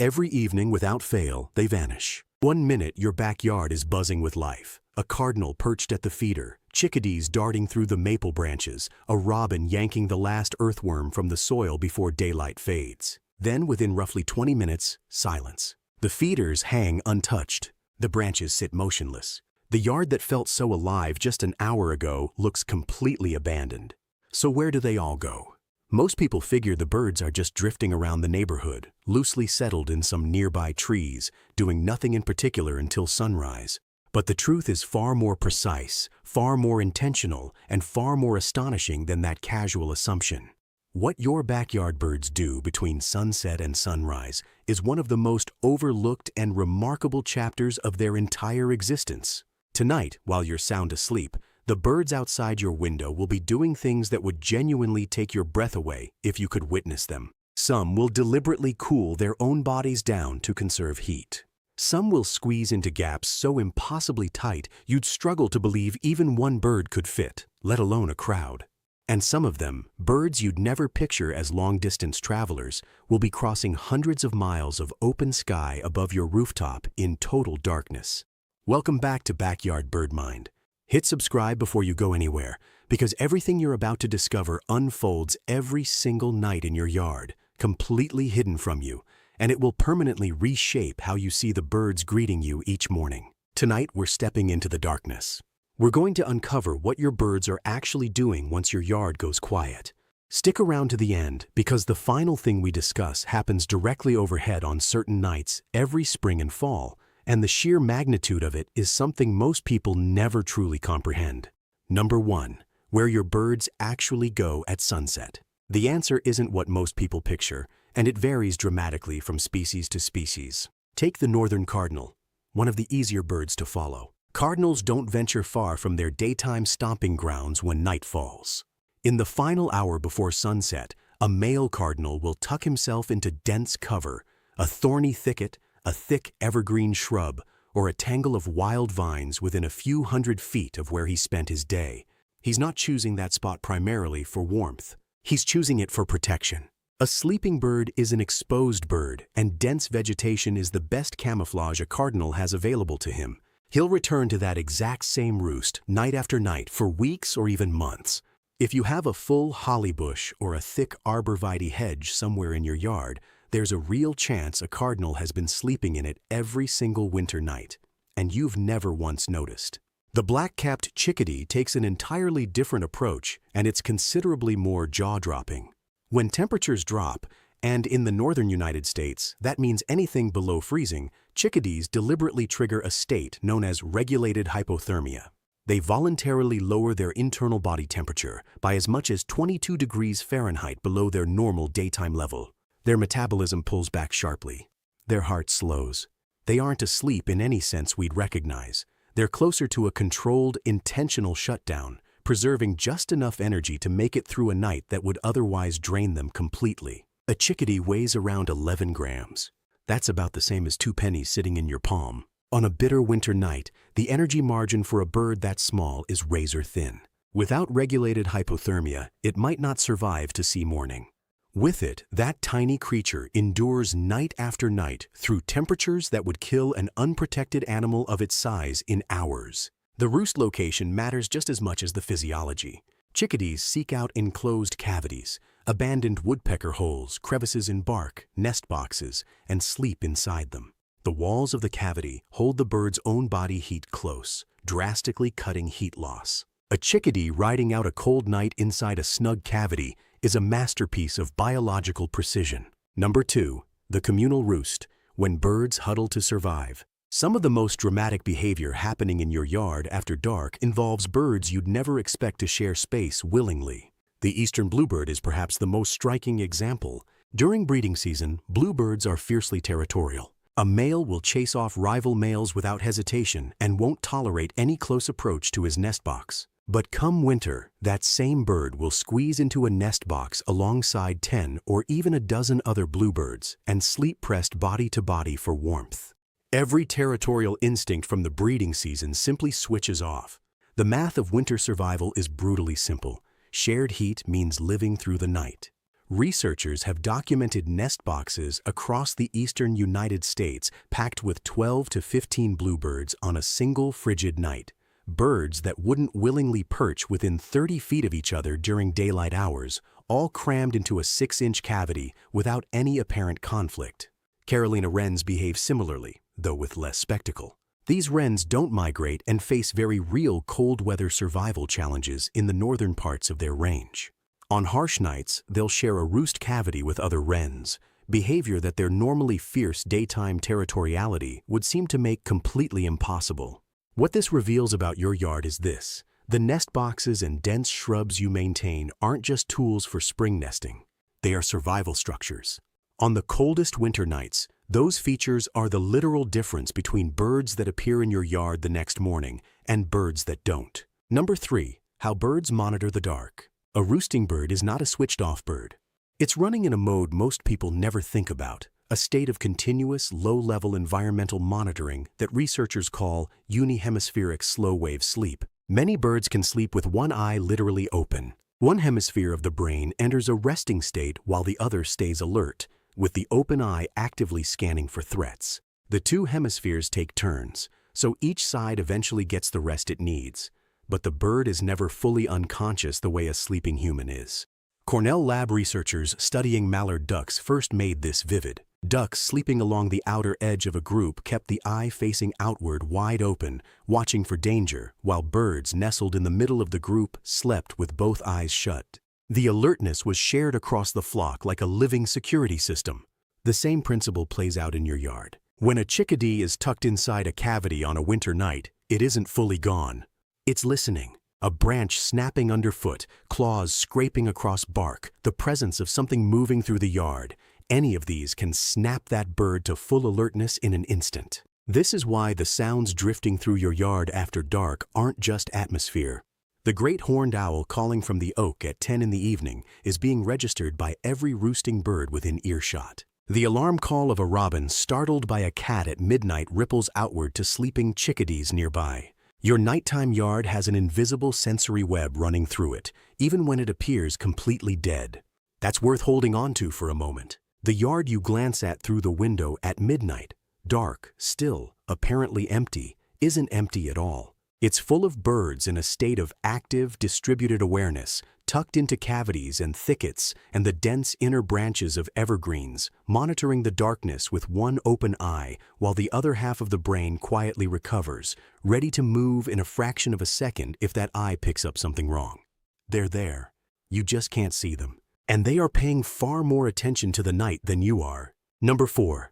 Every evening without fail, they vanish. 1 minute your backyard is buzzing with life. A cardinal perched at the feeder, chickadees darting through the maple branches, a robin yanking the last earthworm from the soil before daylight fades. Then, within roughly 20 minutes, silence. The feeders hang untouched. The branches sit motionless. The yard that felt so alive just an hour ago looks completely abandoned. So where do they all go? Most people figure the birds are just drifting around the neighborhood, loosely settled in some nearby trees, doing nothing in particular until sunrise. But the truth is far more precise, far more intentional, and far more astonishing than that casual assumption. What your backyard birds do between sunset and sunrise is one of the most overlooked and remarkable chapters of their entire existence. Tonight, while you're sound asleep, the birds outside your window will be doing things that would genuinely take your breath away if you could witness them. Some will deliberately cool their own bodies down to conserve heat. Some will squeeze into gaps so impossibly tight you'd struggle to believe even one bird could fit, let alone a crowd. And some of them, birds you'd never picture as long-distance travelers, will be crossing hundreds of miles of open sky above your rooftop in total darkness. Welcome back to Backyard Bird Mind. Hit subscribe before you go anywhere, because everything you're about to discover unfolds every single night in your yard, completely hidden from you, and it will permanently reshape how you see the birds greeting you each morning. Tonight, we're stepping into the darkness. We're going to uncover what your birds are actually doing once your yard goes quiet. Stick around to the end, because the final thing we discuss happens directly overhead on certain nights every spring and fall, and the sheer magnitude of it is something most people never truly comprehend. Number 1. Where your birds actually go at sunset. The answer isn't what most people picture, and it varies dramatically from species to species. Take the northern cardinal, one of the easier birds to follow. Cardinals don't venture far from their daytime stomping grounds when night falls. In the final hour before sunset, a male cardinal will tuck himself into dense cover, a thorny thicket, a thick evergreen shrub, or a tangle of wild vines within a few hundred feet of where he spent his day. He's not choosing that spot primarily for warmth. He's choosing it for protection. A sleeping bird is an exposed bird, and dense vegetation is the best camouflage a cardinal has available to him. He'll return to that exact same roost night after night for weeks or even months. If you have a full holly bush or a thick arborvitae hedge somewhere in your yard, there's a real chance a cardinal has been sleeping in it every single winter night, and you've never once noticed. The black-capped chickadee takes an entirely different approach, and it's considerably more jaw-dropping. When temperatures drop, and in the northern United States, that means anything below freezing, chickadees deliberately trigger a state known as regulated hypothermia. They voluntarily lower their internal body temperature by as much as 22 degrees Fahrenheit below their normal daytime level. Their metabolism pulls back sharply. Their heart slows. They aren't asleep in any sense we'd recognize. They're closer to a controlled, intentional shutdown, preserving just enough energy to make it through a night that would otherwise drain them completely. A chickadee weighs around 11 grams. That's about the same as 2 pennies sitting in your palm. On a bitter winter night, the energy margin for a bird that small is razor thin. Without regulated hypothermia, it might not survive to see morning. With it, that tiny creature endures night after night through temperatures that would kill an unprotected animal of its size in hours. The roost location matters just as much as the physiology. Chickadees seek out enclosed cavities, abandoned woodpecker holes, crevices in bark, nest boxes, and sleep inside them. The walls of the cavity hold the bird's own body heat close, drastically cutting heat loss. A chickadee riding out a cold night inside a snug cavity is a masterpiece of biological precision. Number 2. The communal roost, when birds huddle to survive. Some of the most dramatic behavior happening in your yard after dark involves birds you'd never expect to share space willingly. The eastern bluebird is perhaps the most striking example. During breeding season, bluebirds are fiercely territorial. A male will chase off rival males without hesitation and won't tolerate any close approach to his nest box. But come winter, that same bird will squeeze into a nest box alongside 10 or even a dozen other bluebirds and sleep pressed body to body for warmth. Every territorial instinct from the breeding season simply switches off. The math of winter survival is brutally simple. Shared heat means living through the night. Researchers have documented nest boxes across the eastern United States packed with 12 to 15 bluebirds on a single frigid night. Birds that wouldn't willingly perch within 30 feet of each other during daylight hours, all crammed into a 6-inch cavity without any apparent conflict. Carolina wrens behave similarly, though with less spectacle. These wrens don't migrate and face very real cold weather survival challenges in the northern parts of their range. On harsh nights, they'll share a roost cavity with other wrens, behavior that their normally fierce daytime territoriality would seem to make completely impossible. What this reveals about your yard is this: the nest boxes and dense shrubs you maintain aren't just tools for spring nesting. They are survival structures. On the coldest winter nights, those features are the literal difference between birds that appear in your yard the next morning and birds that don't. Number 3. How birds monitor the dark. A roosting bird is not a switched-off bird. It's running in a mode most people never think about, a state of continuous, low-level environmental monitoring that researchers call unihemispheric slow-wave sleep. Many birds can sleep with one eye literally open. One hemisphere of the brain enters a resting state while the other stays alert, with the open eye actively scanning for threats. The two hemispheres take turns, so each side eventually gets the rest it needs. But the bird is never fully unconscious the way a sleeping human is. Cornell lab researchers studying mallard ducks first made this vivid. Ducks sleeping along the outer edge of a group kept the eye facing outward wide open, watching for danger, while birds nestled in the middle of the group slept with both eyes shut. The alertness was shared across the flock like a living security system. The same principle plays out in your yard. When a chickadee is tucked inside a cavity on a winter night, it isn't fully gone. It's listening. A branch snapping underfoot, claws scraping across bark, the presence of something moving through the yard. Any of these can snap that bird to full alertness in an instant. This is why the sounds drifting through your yard after dark aren't just atmosphere. The great horned owl calling from the oak at 10 in the evening is being registered by every roosting bird within earshot. The alarm call of a robin startled by a cat at midnight ripples outward to sleeping chickadees nearby. Your nighttime yard has an invisible sensory web running through it, even when it appears completely dead. That's worth holding on to for a moment. The yard you glance at through the window at midnight, dark, still, apparently empty, isn't empty at all. It's full of birds in a state of active, distributed awareness, tucked into cavities and thickets and the dense inner branches of evergreens, monitoring the darkness with one open eye while the other half of the brain quietly recovers, ready to move in a fraction of a second if that eye picks up something wrong. They're there. You just can't see them. And they are paying far more attention to the night than you are. Number 4.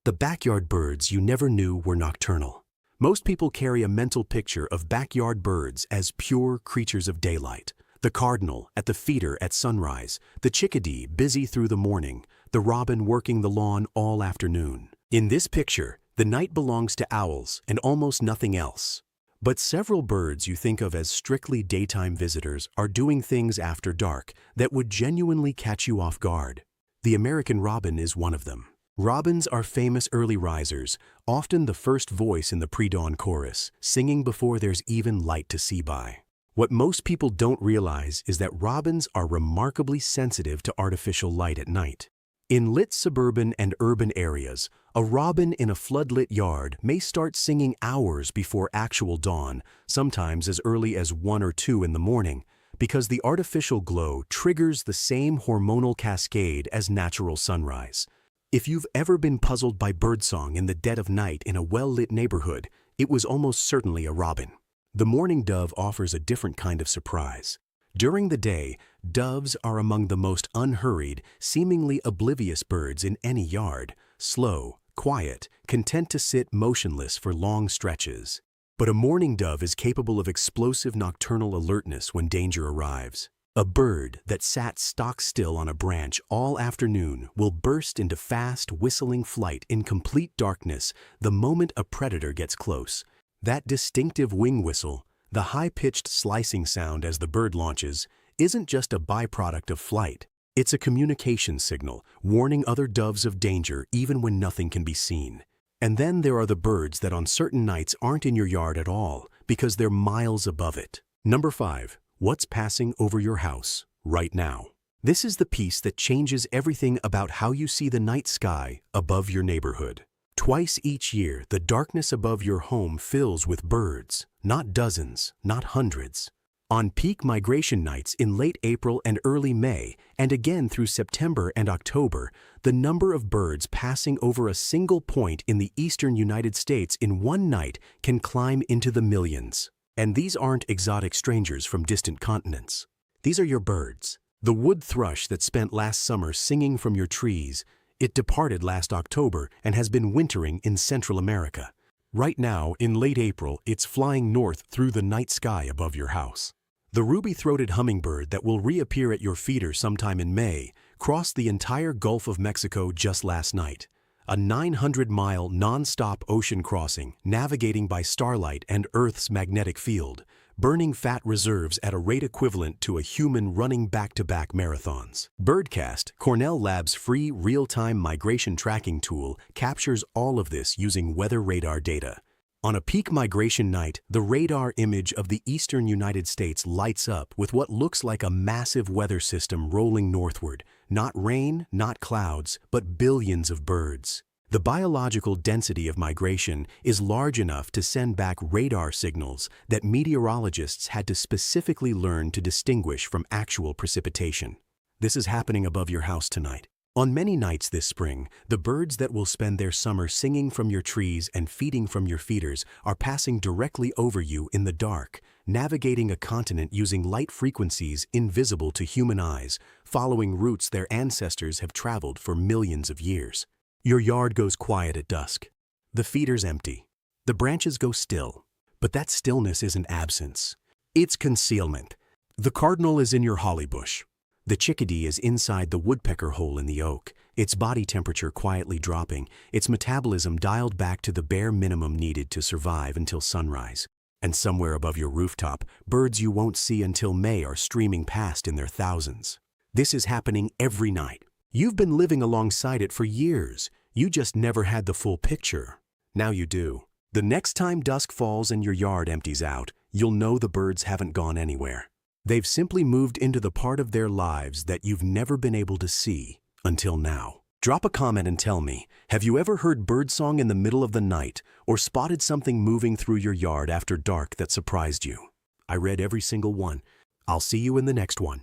The backyard birds you never knew were nocturnal. Most people carry a mental picture of backyard birds as pure creatures of daylight. The cardinal at the feeder at sunrise, the chickadee busy through the morning, the robin working the lawn all afternoon. In this picture, the night belongs to owls and almost nothing else. But several birds you think of as strictly daytime visitors are doing things after dark that would genuinely catch you off guard. The American robin is one of them. Robins are famous early risers, often the first voice in the pre-dawn chorus, singing before there's even light to see by. What most people don't realize is that robins are remarkably sensitive to artificial light at night. In lit suburban and urban areas, a robin in a floodlit yard may start singing hours before actual dawn, sometimes as early as 1 or 2 in the morning, because the artificial glow triggers the same hormonal cascade as natural sunrise. If you've ever been puzzled by birdsong in the dead of night in a well-lit neighborhood, it was almost certainly a robin. The mourning dove offers a different kind of surprise. During the day, doves are among the most unhurried, seemingly oblivious birds in any yard, slow, quiet, content to sit motionless for long stretches. But a mourning dove is capable of explosive nocturnal alertness when danger arrives. A bird that sat stock still on a branch all afternoon will burst into fast, whistling flight in complete darkness the moment a predator gets close. That distinctive wing whistle, the high-pitched slicing sound as the bird launches, isn't just a byproduct of flight. It's a communication signal, warning other doves of danger even when nothing can be seen. And then there are the birds that on certain nights aren't in your yard at all because they're miles above it. Number 5. What's passing over your house right now? This is the piece that changes everything about how you see the night sky above your neighborhood. Twice each year, the darkness above your home fills with birds, not dozens, not hundreds. On peak migration nights in late April and early May, and again through September and October, the number of birds passing over a single point in the eastern United States in one night can climb into the millions. And these aren't exotic strangers from distant continents. These are your birds. The wood thrush that spent last summer singing from your trees, it departed last October and has been wintering in Central America. Right now, in late April, it's flying north through the night sky above your house. The ruby-throated hummingbird that will reappear at your feeder sometime in May crossed the entire Gulf of Mexico just last night. A 900-mile non-stop ocean crossing, navigating by starlight and Earth's magnetic field, burning fat reserves at a rate equivalent to a human running back-to-back marathons. Birdcast, Cornell Labs' free real-time migration tracking tool, captures all of this using weather radar data. On a peak migration night, the radar image of the eastern United States lights up with what looks like a massive weather system rolling northward. Not rain, not clouds, but billions of birds. The biological density of migration is large enough to send back radar signals that meteorologists had to specifically learn to distinguish from actual precipitation. This is happening above your house tonight. On many nights this spring, the birds that will spend their summer singing from your trees and feeding from your feeders are passing directly over you in the dark, navigating a continent using light frequencies invisible to human eyes, following routes their ancestors have traveled for millions of years. Your yard goes quiet at dusk. The feeder's empty. The branches go still. But that stillness isn't absence. It's concealment. The cardinal is in your holly bush. The chickadee is inside the woodpecker hole in the oak, its body temperature quietly dropping, its metabolism dialed back to the bare minimum needed to survive until sunrise. And somewhere above your rooftop, birds you won't see until May are streaming past in their thousands. This is happening every night. You've been living alongside it for years. You just never had the full picture. Now you do. The next time dusk falls and your yard empties out, you'll know the birds haven't gone anywhere. They've simply moved into the part of their lives that you've never been able to see until now. Drop a comment and tell me, have you ever heard birdsong in the middle of the night or spotted something moving through your yard after dark that surprised you? I read every single one. I'll see you in the next one.